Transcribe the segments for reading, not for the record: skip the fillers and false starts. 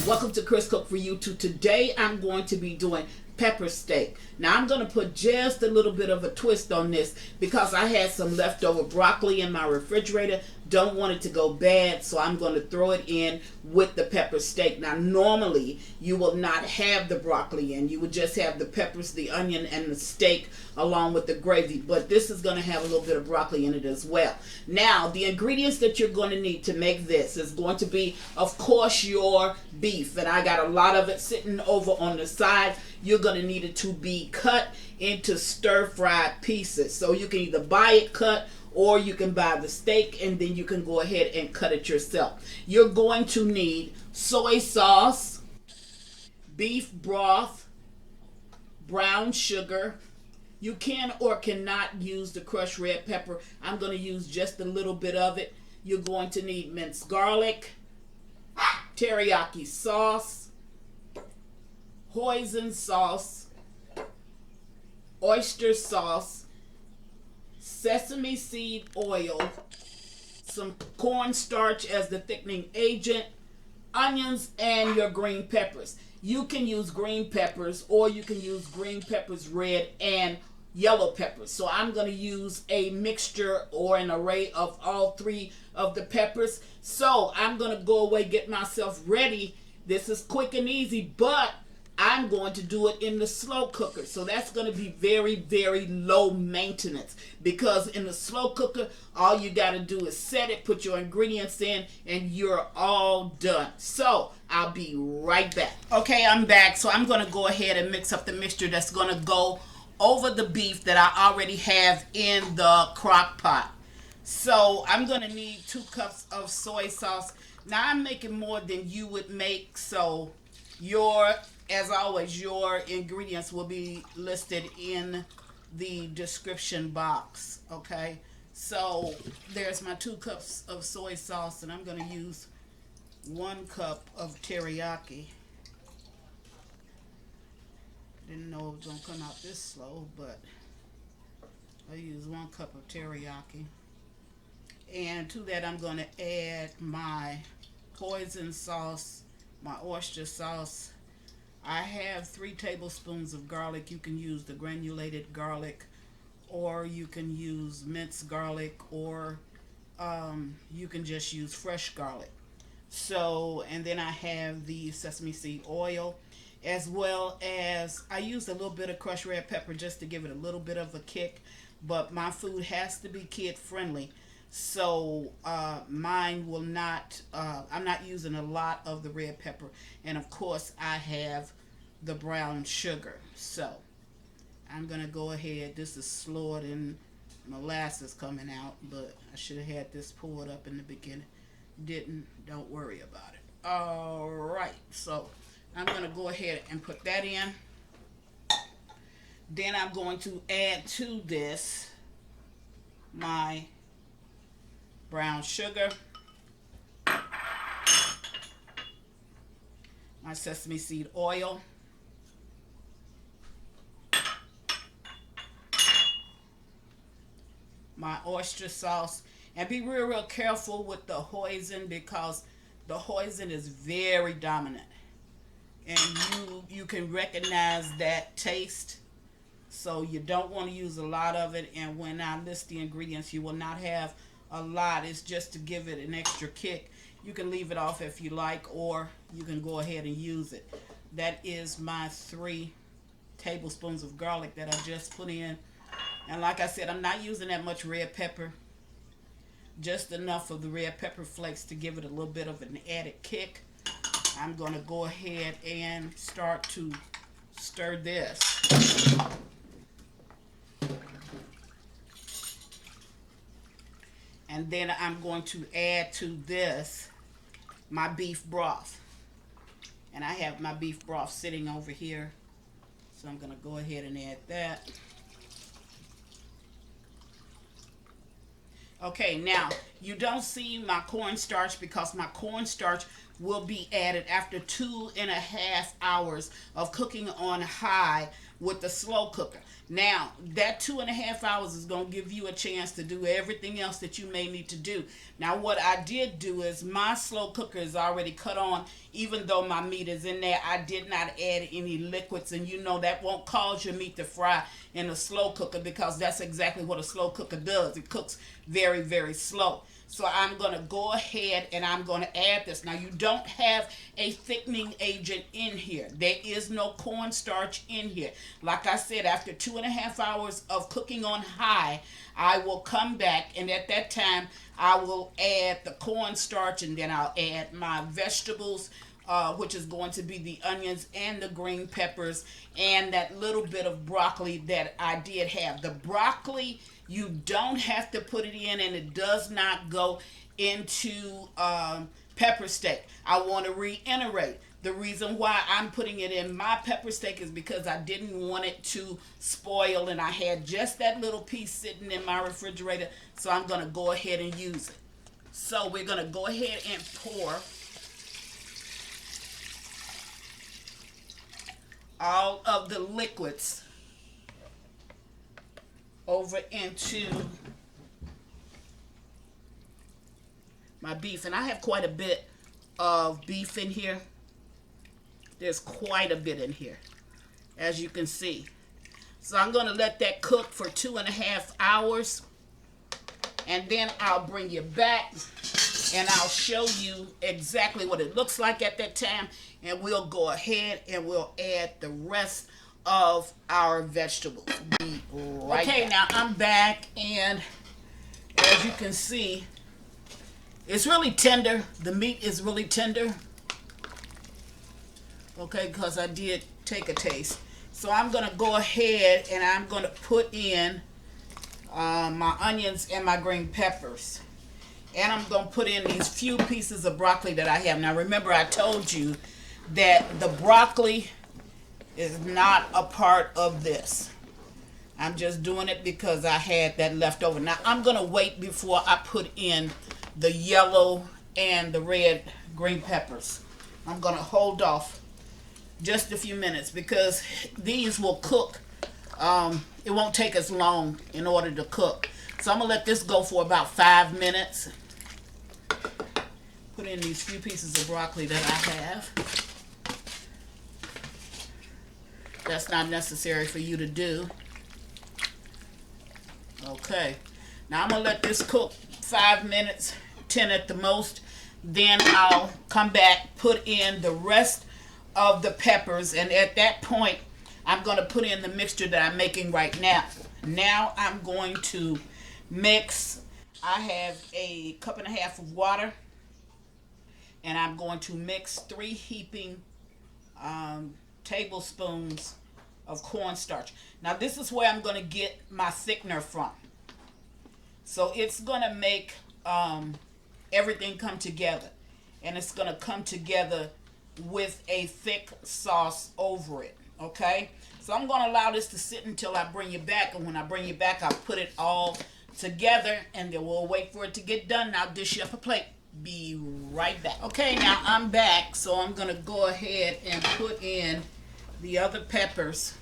Welcome to Chris Cook for YouTube. Today I'm going to be doing pepper steak. Now I'm going to put just a little bit of a twist on this because I had some leftover broccoli in my refrigerator. Don't want it to go bad, so I'm going to throw it in with the pepper steak. Now normally you will not have the broccoli in. You would just have the peppers, the onion, and the steak along with the gravy. But this is going to have a little bit of broccoli in it as well. Now the ingredients that you're going to need to make this is going to be, of course, your beef. And I got a lot of it sitting over on the side. You're going to need it to be cut into stir-fried pieces. So you can either buy it cut or you can buy the steak and then you can go ahead and cut it yourself. You're going to need soy sauce, beef broth, brown sugar. You can or cannot use the crushed red pepper. I'm going to use just a little bit of it. You're going to need minced garlic, teriyaki sauce, hoisin sauce, oyster sauce, sesame seed oil, some cornstarch as the thickening agent, onions, and your green peppers. You can use green peppers or you can use green peppers, red, and yellow peppers. So I'm going to use a mixture or an array of all three of the peppers. So I'm going to go away, get myself ready. This is quick and easy, but I'm going to do it in the slow cooker. So that's going to be very, very low maintenance because in the slow cooker, all you got to do is set it, put your ingredients in, and you're all done. So I'll be right back. Okay, I'm back. So I'm going to go ahead and mix up the mixture that's going to go over the beef that I already have in the crock pot. So I'm going to need 2 cups of soy sauce. Now I'm making more than you would make, so as always, your ingredients will be listed in the description box, okay? So there's my 2 cups of soy sauce, and I'm going to use 1 cup of teriyaki. Didn't know it was going to come out this slow, but I'll use 1 cup of teriyaki. And to that, I'm going to add my hoisin sauce, my oyster sauce. I have 3 tablespoons of garlic. You can use the granulated garlic, or you can use minced garlic, or you can just use fresh garlic. So, and then I have the sesame seed oil, as well as I used a little bit of crushed red pepper just to give it a little bit of a kick. But my food has to be kid friendly. So mine will not, I'm not using a lot of the red pepper. And of course I have the brown sugar. So I'm going to go ahead. This is slower than molasses coming out, but I should have had this poured up in the beginning. Didn't. Don't worry about it. All right. So I'm going to go ahead and put that in. Then I'm going to add to this my brown sugar, my sesame seed oil, my oyster sauce, and be real careful with the hoisin because the hoisin is very dominant, and you can recognize that taste. So you don't want to use a lot of it, and when I list the ingredients, you will not have a lot. It's just to give it an extra kick. You can leave it off if you like, or you can go ahead and use it. That is my 3 tablespoons of garlic that I just put in. And like I said, I'm not using that much red pepper. Just enough of the red pepper flakes to give it a little bit of an added kick. I'm going to go ahead and start to stir this. And then I'm going to add to this my beef broth. And I have my beef broth sitting over here. So I'm going to go ahead and add that. Okay, now you don't see my cornstarch because my cornstarch will be added after 2.5 hours of cooking on high with the slow cooker. Now, that 2.5 hours is going to give you a chance to do everything else that you may need to do. Now, what I did do is my slow cooker is already cut on. Even though my meat is in there, I did not add any liquids. And you know that won't cause your meat to fry in a slow cooker, because that's exactly what a slow cooker does. It cooks very, very slow. So I'm going to go ahead and I'm going to add this. Now, you don't have a thickening agent in here. There is no cornstarch in here. Like I said, after 2.5 hours of cooking on high, I will come back, and at that time, I will add the cornstarch, and then I'll add my vegetables, which is going to be the onions and the green peppers and that little bit of broccoli that I did have. The broccoli, you don't have to put it in, and it does not go into pepper steak. I want to reiterate, the reason why I'm putting it in my pepper steak is because I didn't want it to spoil, and I had just that little piece sitting in my refrigerator, so I'm going to go ahead and use it. So we're going to go ahead and pour all of the liquids over into my beef. And I have quite a bit of beef in here. There's quite a bit in here, as you can see. So I'm going to let that cook for 2.5 hours. And then I'll bring you back and I'll show you exactly what it looks like at that time. And we'll go ahead and we'll add the rest of our vegetables. Be right back. Now I'm back, and as you can see, it's really tender. The meat is really tender. Okay, because I did take a taste. So I'm going to go ahead and I'm going to put in my onions and my green peppers. And I'm going to put in these few pieces of broccoli that I have. Now remember, I told you that the broccoli is not a part of this. I'm just doing it because I had that left over. Now I'm going to wait before I put in the yellow and the red green peppers. I'm going to hold off just a few minutes because these will cook. It won't take as long in order to cook. So I'm going to let this go for about 5 minutes. Put in these few pieces of broccoli that I have. That's not necessary for you to do. Okay. Now I'm going to let this cook 5 minutes, 10 at the most. Then I'll come back, put in the rest of the peppers, and at that point I'm going to put in the mixture that I'm making right now. Now I'm going to mix. I have a 1.5 cups of water, and I'm going to mix 3 heaping tablespoons of cornstarch. Now this is where I'm going to get my thickener from. So it's going to make everything come together, and it's going to come together with a thick sauce over it. Okay, so I'm going to allow this to sit until I bring you back, and when I bring you back, I'll put it all together, and then we'll wait for it to get done. Now dish you up a plate. Be right back. Okay, now I'm back, so I'm going to go ahead and put in the other peppers,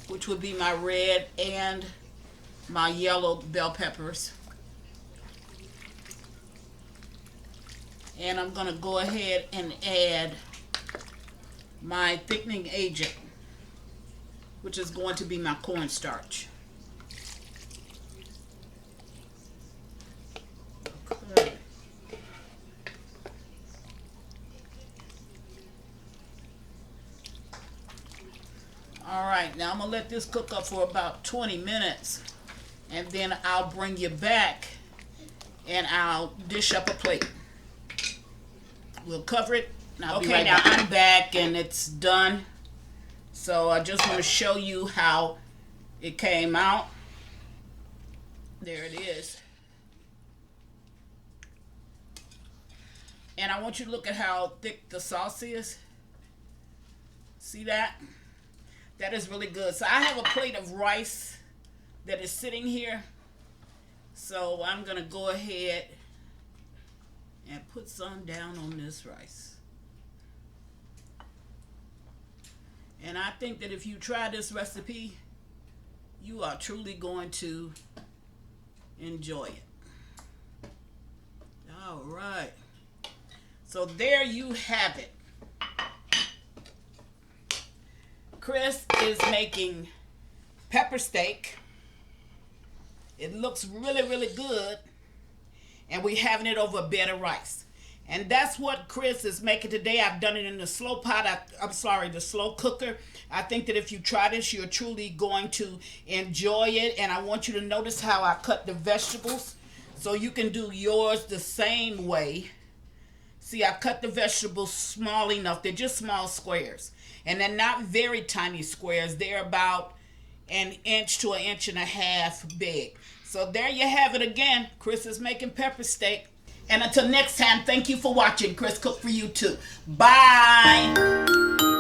which would be my red and my yellow bell peppers. And I'm going to go ahead and add my thickening agent, which is going to be my cornstarch. Okay. All right, now I'm going to let this cook up for about 20 minutes, and then I'll bring you back and I'll dish up a plate. We'll cover it. Okay, now I'm back and it's done. So I just want to show you how it came out. There it is. And I want you to look at how thick the sauce is. See that? That is really good. So I have a plate of rice that is sitting here. So I'm going to go ahead and put some down on this rice. And I think that if you try this recipe, you are truly going to enjoy it. All right. So there you have it. Chris is making pepper steak. It looks really, really good. And we're having it over a bed of rice. And that's what Chris is making today. I've done it in the slow pot. The slow cooker. I think that if you try this, you're truly going to enjoy it. And I want you to notice how I cut the vegetables. So you can do yours the same way. See, I cut the vegetables small enough. They're just small squares. And they're not very tiny squares. They're about an inch to an inch and a half big. So there you have it again. Chris is making pepper steak. And until next time, thank you for watching. Chris Cook for you too. Bye.